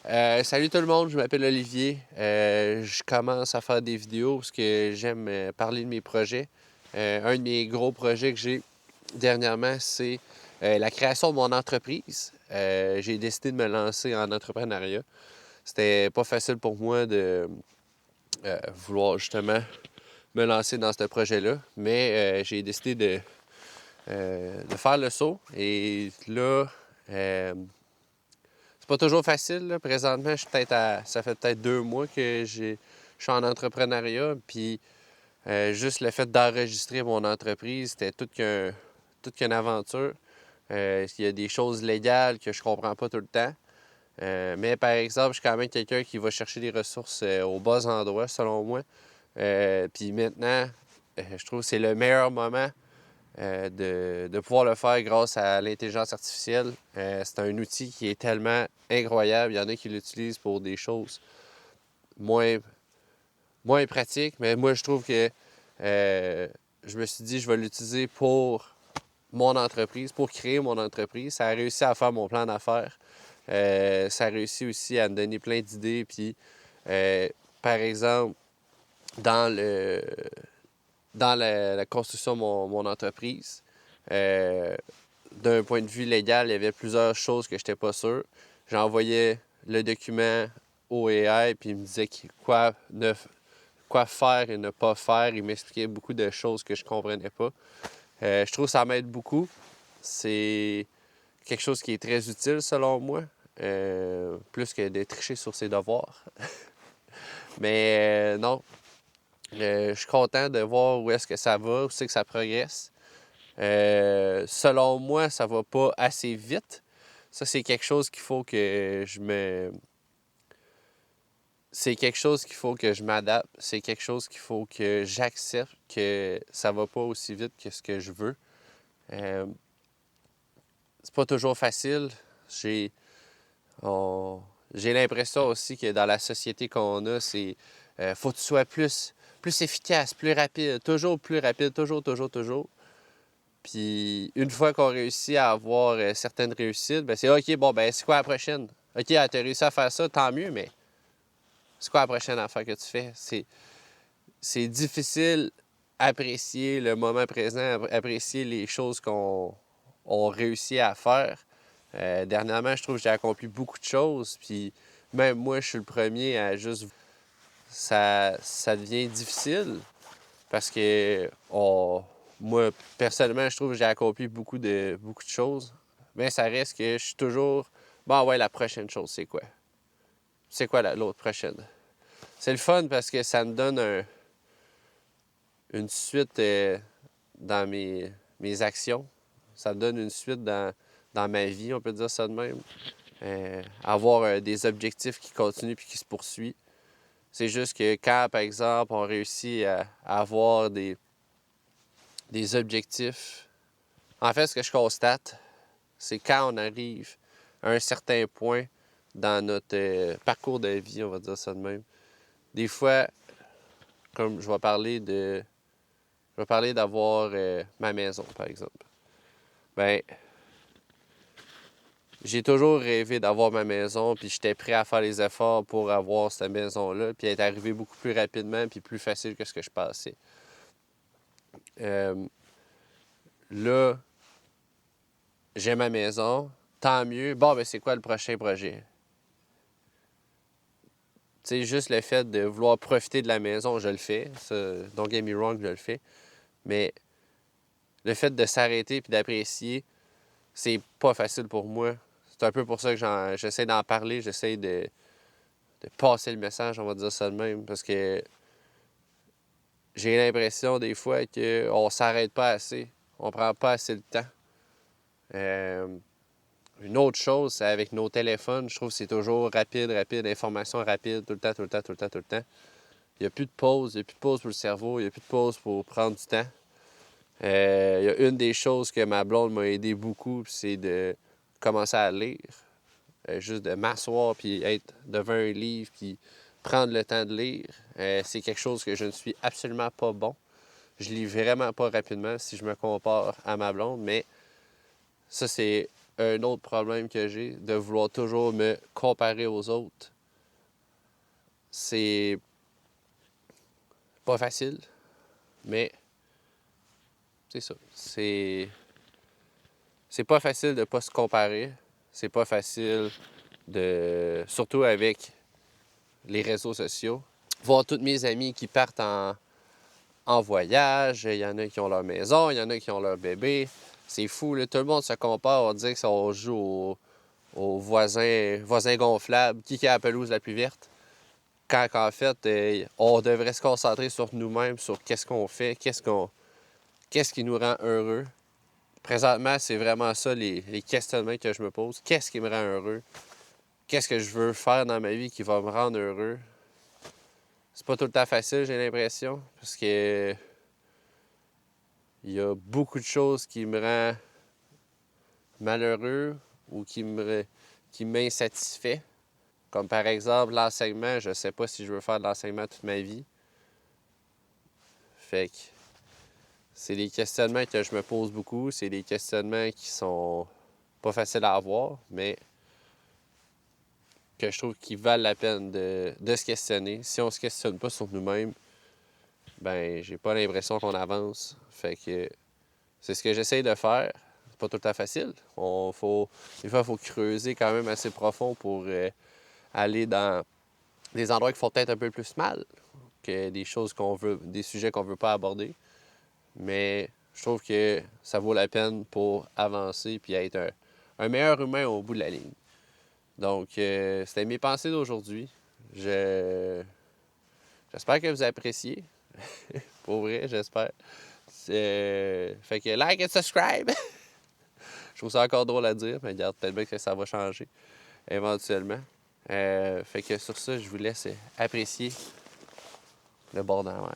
Salut tout le monde, je m'appelle Olivier. Je commence à faire des vidéos parce que j'aime parler de mes projets. Un de mes gros projets que j'ai dernièrement, c'est la création de mon entreprise. J'ai décidé de me lancer en entrepreneuriat. C'était pas facile pour moi de vouloir justement me lancer dans ce projet-là, mais j'ai décidé de faire le saut. Et là, c'est pas toujours facile, là. Présentement, je suis ça fait peut-être 2 mois que je suis en entrepreneuriat. Puis juste le fait d'enregistrer mon entreprise, c'était toute qu'une aventure. Il y a des choses légales que je comprends pas tout le temps. Mais par exemple, je suis quand même quelqu'un qui va chercher des ressources aux bons endroits, selon moi. Puis maintenant, je trouve que c'est le meilleur moment de pouvoir le faire grâce à l'intelligence artificielle. C'est un outil qui est tellement incroyable. Il y en a qui l'utilisent pour des choses moins, moins pratiques, mais moi, je trouve que je me suis dit, je vais l'utiliser pour mon entreprise, pour créer mon entreprise. Ça a réussi à faire mon plan d'affaires. Ça a réussi aussi à me donner plein d'idées. Puis, par exemple, dans le, dans la construction de mon entreprise, d'un point de vue légal, il y avait plusieurs choses que je n'étais pas sûr. J'envoyais le document au AI, puis il me disait quoi faire et ne pas faire. Il m'expliquait beaucoup de choses que je ne comprenais pas. Je trouve que ça m'aide beaucoup. C'est quelque chose qui est très utile selon moi, plus que de tricher sur ses devoirs. Mais non, je suis content de voir où est-ce que ça va, où c'est que ça progresse. Selon moi, ça va pas assez vite. Ça, c'est quelque chose qu'il faut que C'est quelque chose qu'il faut que je m'adapte. C'est quelque chose qu'il faut que j'accepte que ça va pas aussi vite que ce que je veux. C'est pas toujours facile. J'ai j'ai l'impression aussi que dans la société qu'on a, c'est faut que tu sois plus efficace, plus rapide, toujours plus rapide, toujours. Puis une fois qu'on réussit à avoir certaines réussites, ben c'est OK, bon, ben c'est quoi la prochaine? OK, tu as réussi à faire ça, tant mieux, mais c'est quoi la prochaine affaire que tu fais? C'est difficile apprécier le moment présent, apprécier les choses qu'on réussit à faire. Dernièrement, je trouve que j'ai accompli beaucoup de choses, puis même moi, je suis le premier à juste... Ça devient difficile parce que moi, personnellement, je trouve que j'ai accompli beaucoup de choses, mais ça reste que je suis toujours... Bon, ouais, la prochaine chose, c'est quoi? C'est quoi l'autre prochaine? C'est le fun parce que ça me donne une suite dans mes actions. Ça me donne une suite dans ma vie, on peut dire ça de même. Avoir des objectifs qui continuent puis qui se poursuivent. C'est juste que quand, par exemple, on réussit à avoir des objectifs, en fait, ce que je constate, c'est quand on arrive à un certain point dans notre parcours de vie, on va dire ça de même. Des fois, comme je vais parler d'avoir ma maison, par exemple. Ben, j'ai toujours rêvé d'avoir ma maison, puis j'étais prêt à faire les efforts pour avoir cette maison-là, puis elle est arrivée beaucoup plus rapidement, puis plus facile que ce que je pensais. Là, j'ai ma maison, tant mieux. Bon, ben c'est quoi le prochain projet? Tu sais, juste le fait de vouloir profiter de la maison, je le fais. Ça, don't get me wrong, je le fais. Mais le fait de s'arrêter puis d'apprécier, c'est pas facile pour moi. C'est un peu pour ça que j'essaie d'en parler, j'essaie de passer le message, on va dire ça de même, parce que j'ai l'impression des fois qu'on s'arrête pas assez, on prend pas assez le temps. Une autre chose, c'est avec nos téléphones, je trouve que c'est toujours rapide, information rapide, tout le temps. Il n'y a plus de pause, pour le cerveau, il n'y a plus de pause pour prendre du temps. Il y a une des choses que ma blonde m'a aidé beaucoup, c'est de commencer à lire. Juste de m'asseoir puis être devant un livre puis prendre le temps de lire. C'est quelque chose que je ne suis absolument pas bon. Je lis vraiment pas rapidement si je me compare à ma blonde, mais ça, c'est un autre problème que j'ai, de vouloir toujours me comparer aux autres. C'est pas facile, mais c'est ça. C'est pas facile de pas se comparer. C'est pas facile de... Surtout avec les réseaux sociaux. Voir tous mes amis qui partent en voyage, il y en a qui ont leur maison, il y en a qui ont leur bébé. C'est fou, là. Tout le monde se compare. On dirait que ça, on joue au voisin gonflable, qui a la pelouse la plus verte. Quand en fait, on devrait se concentrer sur nous-mêmes, sur qu'est-ce qu'on fait, qu'est-ce qui nous rend heureux. Présentement, c'est vraiment ça les questionnements que je me pose. Qu'est-ce qui me rend heureux? Qu'est-ce que je veux faire dans ma vie qui va me rendre heureux? C'est pas tout le temps facile, j'ai l'impression, parce que il y a beaucoup de choses qui me rendent malheureux ou qui m'insatisfait. Comme par exemple l'enseignement, je sais pas si je veux faire de l'enseignement toute ma vie. Fait que c'est des questionnements que je me pose beaucoup. C'est des questionnements qui sont pas faciles à avoir, mais que je trouve qu'ils valent la peine de se questionner. Si on se questionne pas sur nous-mêmes, ben j'ai pas l'impression qu'on avance. Fait que c'est ce que j'essaye de faire. C'est pas tout le temps facile. Des fois, il faut creuser quand même assez profond pour aller dans des endroits qui font peut-être un peu plus mal que des choses des sujets qu'on veut pas aborder. Mais je trouve que ça vaut la peine pour avancer puis être un meilleur humain au bout de la ligne. Donc, c'était mes pensées d'aujourd'hui. J'espère que vous appréciez. Pour vrai, j'espère. Fait que like et subscribe! Je trouve ça encore drôle à dire, mais regarde, peut-être bien que ça va changer éventuellement. Fait que sur ça, je vous laisse apprécier le bord de la mer.